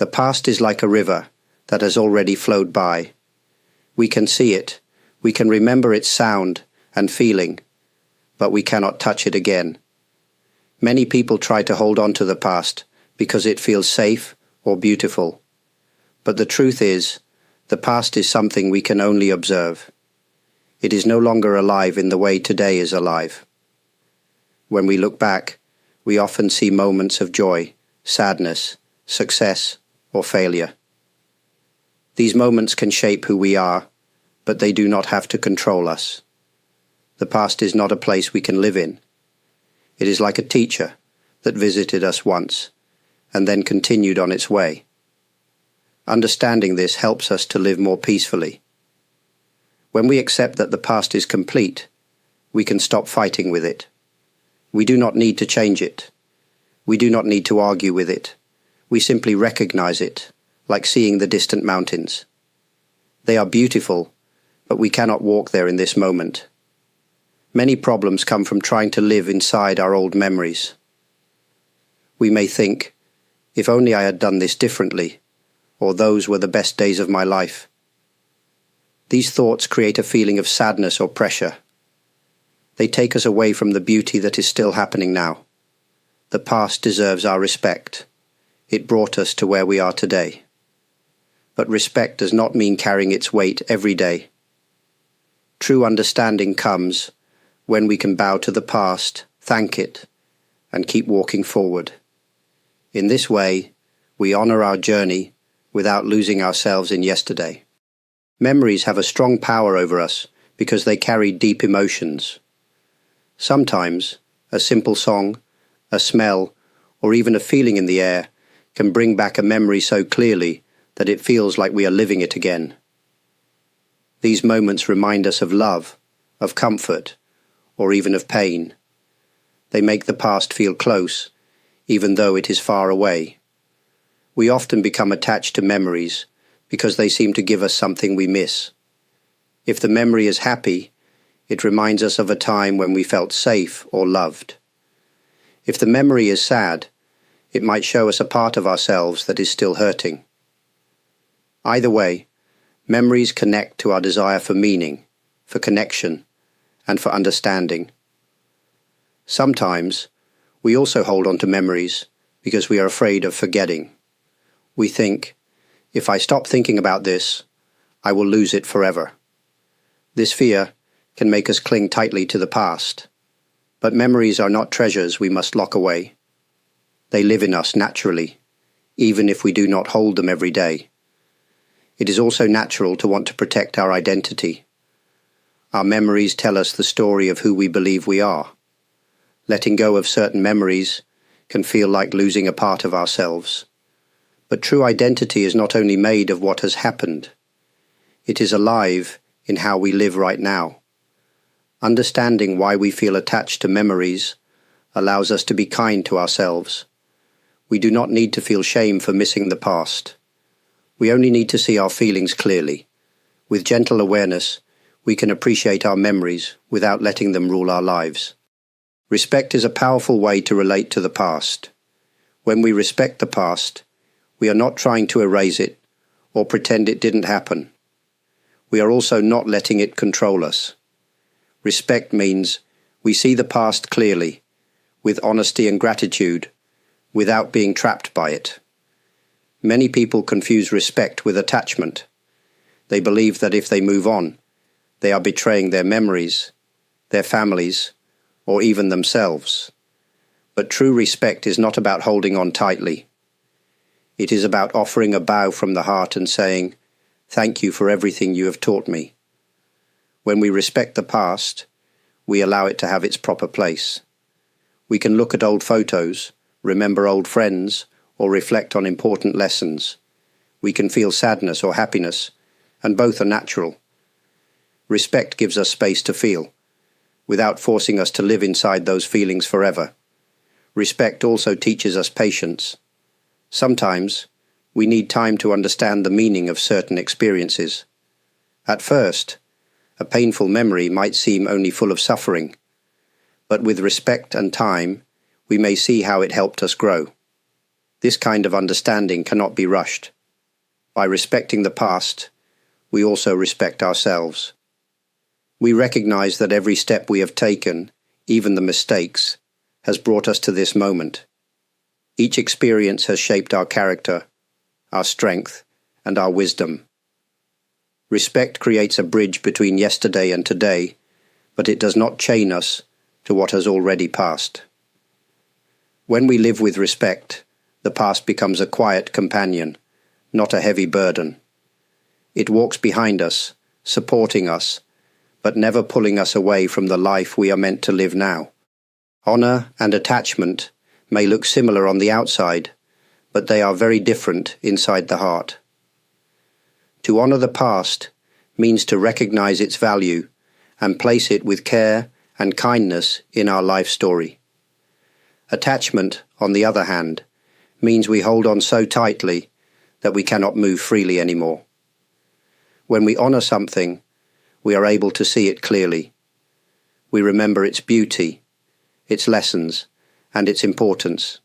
The past is like a river that has already flowed by. We can see it, we can remember its sound and feeling, but we cannot touch it again. Many people try to hold on to the past because it feels safe or beautiful. But the truth is, the past is something we can only observe. It is no longer alive in the way today is alive. When we look back, we often see moments of joy, sadness, success, or failure. These moments can shape who we are, but they do not have to control us. The past is not a place we can live in. It is like a teacher that visited us once and then continued on its way. Understanding this helps us to live more peacefully. When we accept that the past is complete, we can stop fighting with it. We do not need to change it. We do not need to argue with it. We simply recognize it, like seeing the distant mountains. They are beautiful, but we cannot walk there in this moment. Many problems come from trying to live inside our old memories. We may think, if only I had done this differently, or those were the best days of my life. These thoughts create a feeling of sadness or pressure. They take us away from the beauty that is still happening now. The past deserves our respect. It brought us to where we are today. But respect does not mean carrying its weight every day. True understanding comes when we can bow to the past, thank it, and keep walking forward. In this way, we honor our journey without losing ourselves in yesterday. Memories have a strong power over us because they carry deep emotions. Sometimes, a simple song, a smell, or even a feeling in the air can bring back a memory so clearly that it feels like we are living it again. These moments remind us of love, of comfort, or even of pain. They make the past feel close, even though it is far away. We often become attached to memories because they seem to give us something we miss. If the memory is happy, it reminds us of a time when we felt safe or loved. If the memory is sad, it might show us a part of ourselves that is still hurting. Either way, memories connect to our desire for meaning, for connection, and for understanding. Sometimes, we also hold on to memories because we are afraid of forgetting. We think, if I stop thinking about this, I will lose it forever. This fear can make us cling tightly to the past. But memories are not treasures we must lock away. They live in us naturally, even if we do not hold them every day. It is also natural to want to protect our identity. Our memories tell us the story of who we believe we are. Letting go of certain memories can feel like losing a part of ourselves. But true identity is not only made of what has happened. It is alive in how we live right now. Understanding why we feel attached to memories allows us to be kind to ourselves. We do not need to feel shame for missing the past. We only need to see our feelings clearly. With gentle awareness, we can appreciate our memories without letting them rule our lives. Respect is a powerful way to relate to the past. When we respect the past, we are not trying to erase it or pretend it didn't happen. We are also not letting it control us. Respect means we see the past clearly, with honesty and gratitude, without being trapped by it. Many people confuse respect with attachment. They believe that if they move on, they are betraying their memories, their families, or even themselves. But true respect is not about holding on tightly. It is about offering a bow from the heart and saying, "Thank you for everything you have taught me." When we respect the past, we allow it to have its proper place. We can look at old photos, remember old friends, or reflect on important lessons. We can feel sadness or happiness, and both are natural. Respect gives us space to feel, without forcing us to live inside those feelings forever. Respect also teaches us patience. Sometimes, we need time to understand the meaning of certain experiences. At first, a painful memory might seem only full of suffering, but with respect and time, we may see how it helped us grow. This kind of understanding cannot be rushed. By respecting the past, we also respect ourselves. We recognize that every step we have taken, even the mistakes, has brought us to this moment. Each experience has shaped our character, our strength, and our wisdom. Respect creates a bridge between yesterday and today, but it does not chain us to what has already passed. When we live with respect, the past becomes a quiet companion, not a heavy burden. It walks behind us, supporting us, but never pulling us away from the life we are meant to live now. Honor and attachment may look similar on the outside, but they are very different inside the heart. To honor the past means to recognize its value and place it with care and kindness in our life story. Attachment, on the other hand, means we hold on so tightly that we cannot move freely anymore. When we honor something, we are able to see it clearly. We remember its beauty, its lessons, and its importance.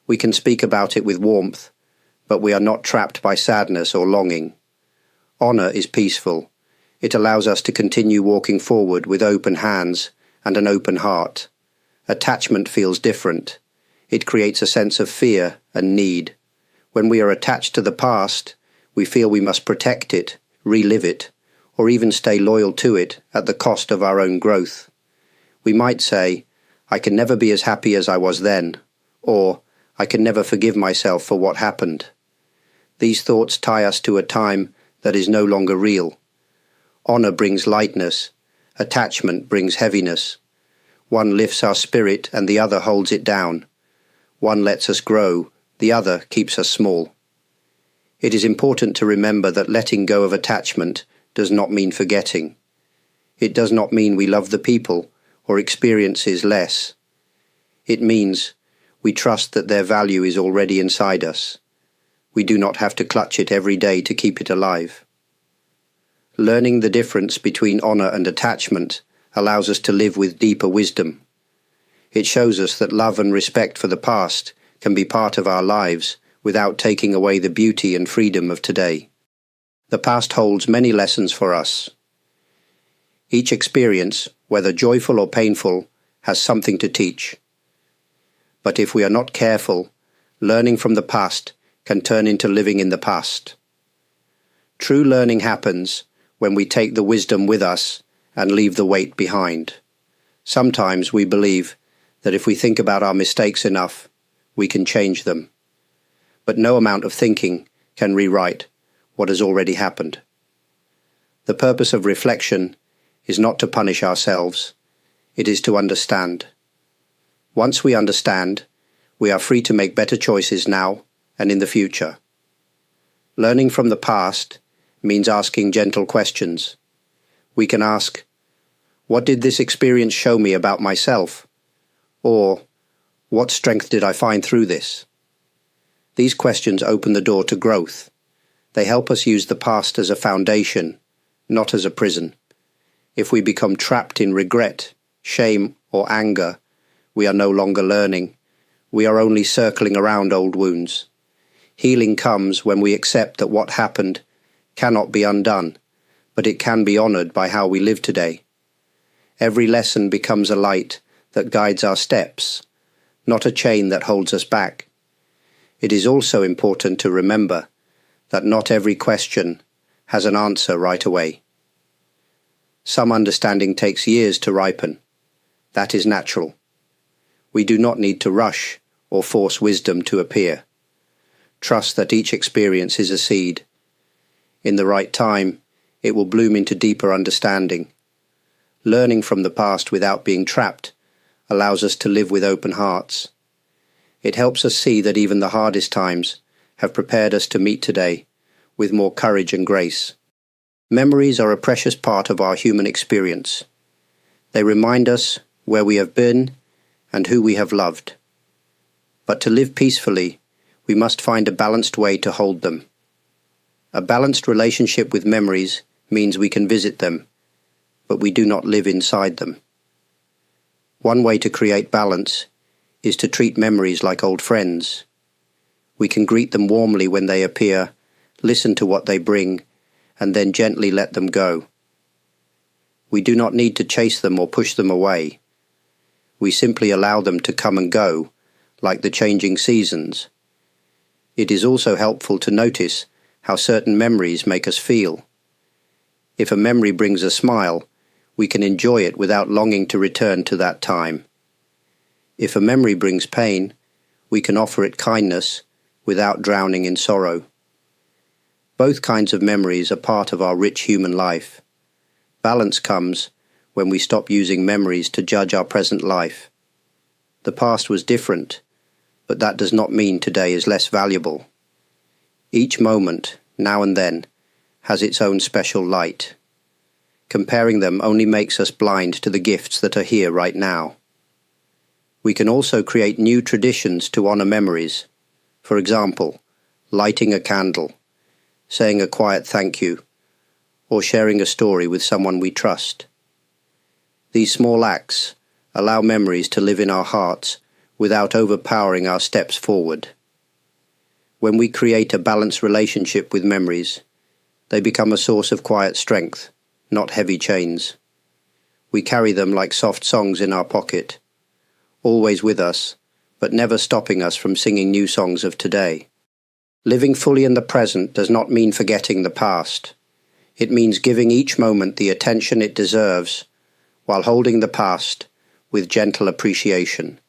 We can speak about it with warmth, but we are not trapped by sadness or longing. Honor is peaceful. It allows us to continue walking forward with open hands and an open heart. Attachment feels different. It creates a sense of fear and need. When we are attached to the past, we feel we must protect it, relive it, or even stay loyal to it at the cost of our own growth. We might say, "I can never be as happy as I was then," or "I can never forgive myself for what happened." These thoughts tie us to a time that is no longer real. Honor brings lightness. Attachment brings heaviness. One lifts our spirit and the other holds it down. One lets us grow, the other keeps us small. It is important to remember that letting go of attachment does not mean forgetting. It does not mean we love the people or experiences less. It means we trust that their value is already inside us. We do not have to clutch it every day to keep it alive. Learning the difference between honor and attachment allows us to live with deeper wisdom. It shows us that love and respect for the past can be part of our lives without taking away the beauty and freedom of today. The past holds many lessons for us. Each experience, whether joyful or painful, has something to teach. But if we are not careful, learning from the past can turn into living in the past. True learning happens when we take the wisdom with us and leave the weight behind. Sometimes we believe that if we think about our mistakes enough, we can change them. But no amount of thinking can rewrite what has already happened. The purpose of reflection is not to punish ourselves, it is to understand. Once we understand, we are free to make better choices now and in the future. Learning from the past means asking gentle questions. We can ask, "What did this experience show me about myself?" Or, "What strength did I find through this?" These questions open the door to growth. They help us use the past as a foundation, not as a prison. If we become trapped in regret, shame, or anger, we are no longer learning. We are only circling around old wounds. Healing comes when we accept that what happened cannot be undone, but it can be honored by how we live today. Every lesson becomes a light that guides our steps, not a chain that holds us back. It is also important to remember that not every question has an answer right away. Some understanding takes years to ripen. That is natural. We do not need to rush or force wisdom to appear. Trust that each experience is a seed. In the right time, it will bloom into deeper understanding. Learning from the past without being trapped allows us to live with open hearts. It helps us see that even the hardest times have prepared us to meet today with more courage and grace. Memories are a precious part of our human experience. They remind us where we have been and who we have loved. But to live peacefully, we must find a balanced way to hold them. A balanced relationship with memories means we can visit them, but we do not live inside them. One way to create balance is to treat memories like old friends. We can greet them warmly when they appear, listen to what they bring, and then gently let them go. We do not need to chase them or push them away. We simply allow them to come and go, like the changing seasons. It is also helpful to notice how certain memories make us feel. If a memory brings a smile, we can enjoy it without longing to return to that time. If a memory brings pain, we can offer it kindness without drowning in sorrow. Both kinds of memories are part of our rich human life. Balance comes when we stop using memories to judge our present life. The past was different, but that does not mean today is less valuable. Each moment, now and then, has its own special light. Comparing them only makes us blind to the gifts that are here right now. We can also create new traditions to honor memories. For example, lighting a candle, saying a quiet thank you, or sharing a story with someone we trust. These small acts allow memories to live in our hearts without overpowering our steps forward. When we create a balanced relationship with memories, they become a source of quiet strength, not heavy chains. We carry them like soft songs in our pocket, always with us, but never stopping us from singing new songs of today. Living fully in the present does not mean forgetting the past. It means giving each moment the attention it deserves, while holding the past with gentle appreciation.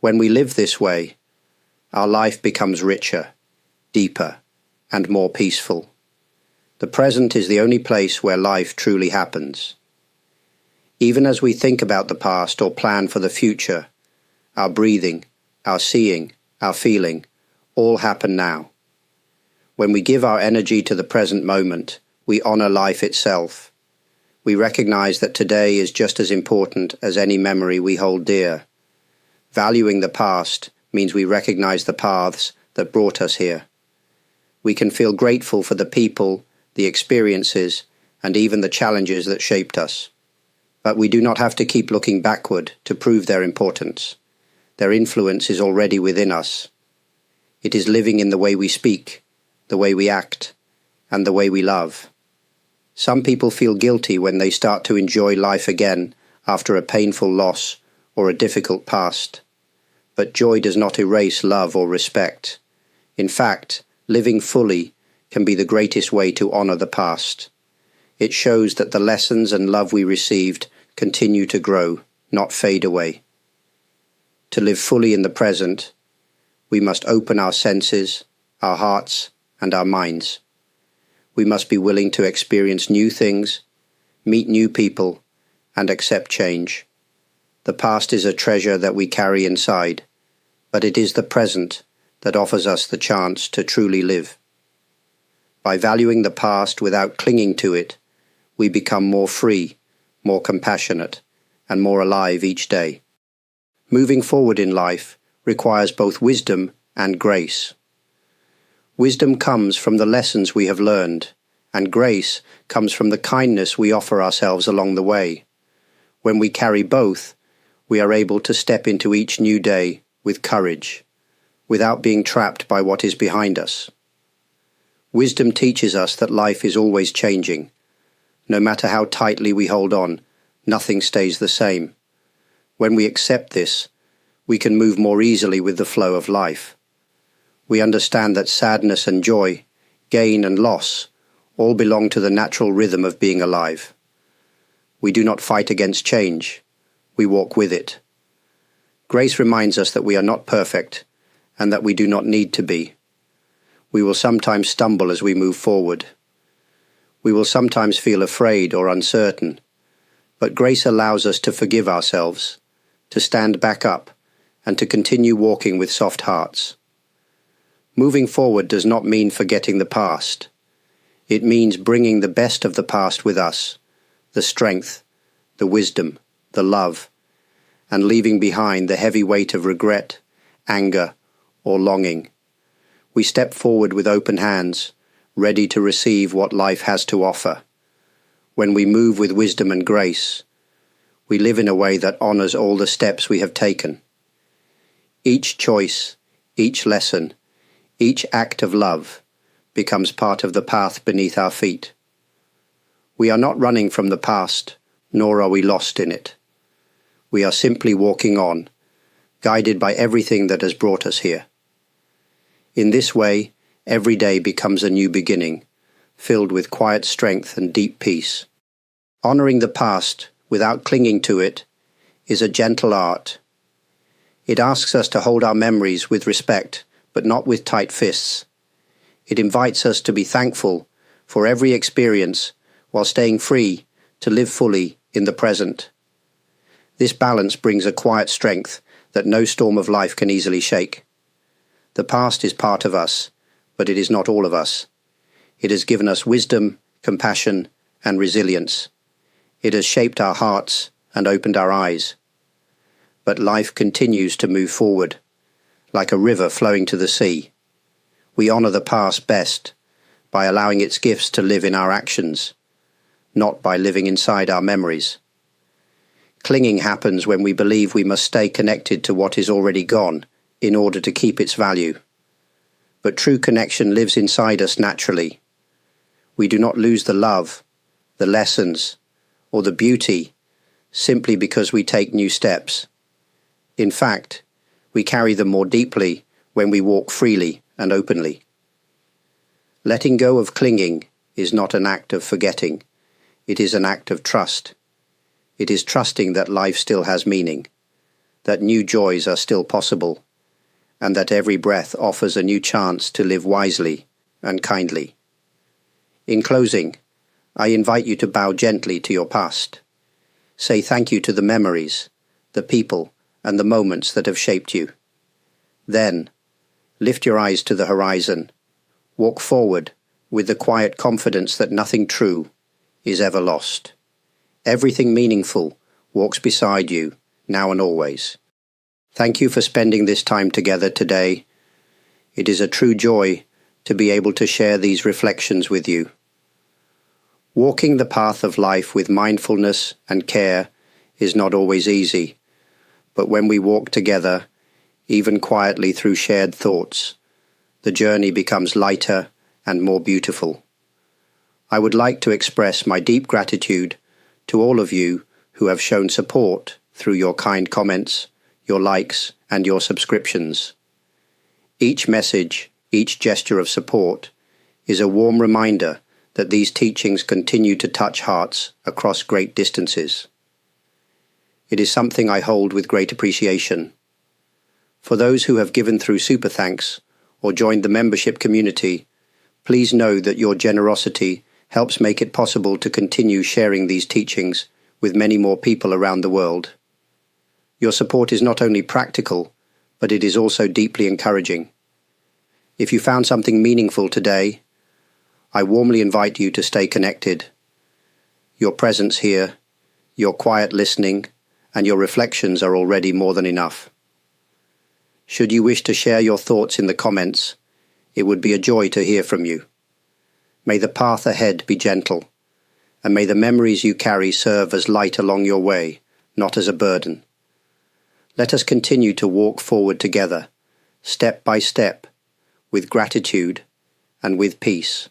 When we live this way, our life becomes richer, deeper, and more peaceful. The present is the only place where life truly happens. Even as we think about the past or plan for the future, our breathing, our seeing, our feeling, all happen now. When we give our energy to the present moment, we honor life itself. We recognize that today is just as important as any memory we hold dear. Valuing the past means we recognize the paths that brought us here. We can feel grateful for the people, the experiences, and even the challenges that shaped us. But we do not have to keep looking backward to prove their importance. Their influence is already within us. It is living in the way we speak, the way we act, and the way we love. Some people feel guilty when they start to enjoy life again after a painful loss or a difficult past. But joy does not erase love or respect. In fact, living fully can be the greatest way to honor the past. It shows that the lessons and love we received continue to grow, not fade away. To live fully in the present, we must open our senses, our hearts, and our minds. We must be willing to experience new things, meet new people, and accept change. The past is a treasure that we carry inside, but it is the present that offers us the chance to truly live. By valuing the past without clinging to it, we become more free, more compassionate, and more alive each day. Moving forward in life requires both wisdom and grace. Wisdom comes from the lessons we have learned, and grace comes from the kindness we offer ourselves along the way. When we carry both, we are able to step into each new day with courage, without being trapped by what is behind us. Wisdom teaches us that life is always changing. No matter how tightly we hold on, nothing stays the same. When we accept this, we can move more easily with the flow of life. We understand that sadness and joy, gain and loss, all belong to the natural rhythm of being alive. We do not fight against change. We walk with it. Grace reminds us that we are not perfect and that we do not need to be. We will sometimes stumble as we move forward. We will sometimes feel afraid or uncertain, but grace allows us to forgive ourselves, to stand back up, and to continue walking with soft hearts. Moving forward does not mean forgetting the past. It means bringing the best of the past with us, the strength, the wisdom, the love, and leaving behind the heavy weight of regret, anger, or longing. We step forward with open hands, ready to receive what life has to offer. When we move with wisdom and grace, we live in a way that honors all the steps we have taken. Each choice, each lesson, Each act of love becomes part of the path beneath our feet. We are not running from the past, nor are we lost in it. We are simply walking on, guided by everything that has brought us here. In this way, every day becomes a new beginning, filled with quiet strength and deep peace. Honoring the past without clinging to it is a gentle art. It asks us to hold our memories with respect, but not with tight fists. It invites us to be thankful for every experience while staying free to live fully in the present. This balance brings a quiet strength that no storm of life can easily shake. The past is part of us, but it is not all of us. It has given us wisdom, compassion, and resilience. It has shaped our hearts and opened our eyes. But life continues to move forward, like a river flowing to the sea. We honor the past best by allowing its gifts to live in our actions, not by living inside our memories. Clinging happens when we believe we must stay connected to what is already gone in order to keep its value. But true connection lives inside us naturally. We do not lose the love, the lessons, or the beauty simply because we take new steps. In fact, we carry them more deeply when we walk freely and openly. Letting go of clinging is not an act of forgetting. It is an act of trust. It is trusting that life still has meaning, that new joys are still possible, and that every breath offers a new chance to live wisely and kindly. In closing, I invite you to bow gently to your past. Say thank you to the memories, the people, and the moments that have shaped you. Then, lift your eyes to the horizon. Walk forward with the quiet confidence that nothing true is ever lost. Everything meaningful walks beside you, now and always. Thank you for spending this time together today. It is a true joy to be able to share these reflections with you. Walking the path of life with mindfulness and care is not always easy, but when we walk together, even quietly through shared thoughts, the journey becomes lighter and more beautiful. I would like to express my deep gratitude to all of you who have shown support through your kind comments, your likes, and your subscriptions. Each message, each gesture of support, is a warm reminder that these teachings continue to touch hearts across great distances. It is something I hold with great appreciation. For those who have given through Super Thanks or joined the membership community, please know that your generosity helps make it possible to continue sharing these teachings with many more people around the world. Your support is not only practical, but it is also deeply encouraging. If you found something meaningful today, I warmly invite you to stay connected. Your presence here, your quiet listening, and your reflections are already more than enough. Should you wish to share your thoughts in the comments, it would be a joy to hear from you. May the path ahead be gentle, and may the memories you carry serve as light along your way, not as a burden. Let us continue to walk forward together, step by step, with gratitude and with peace.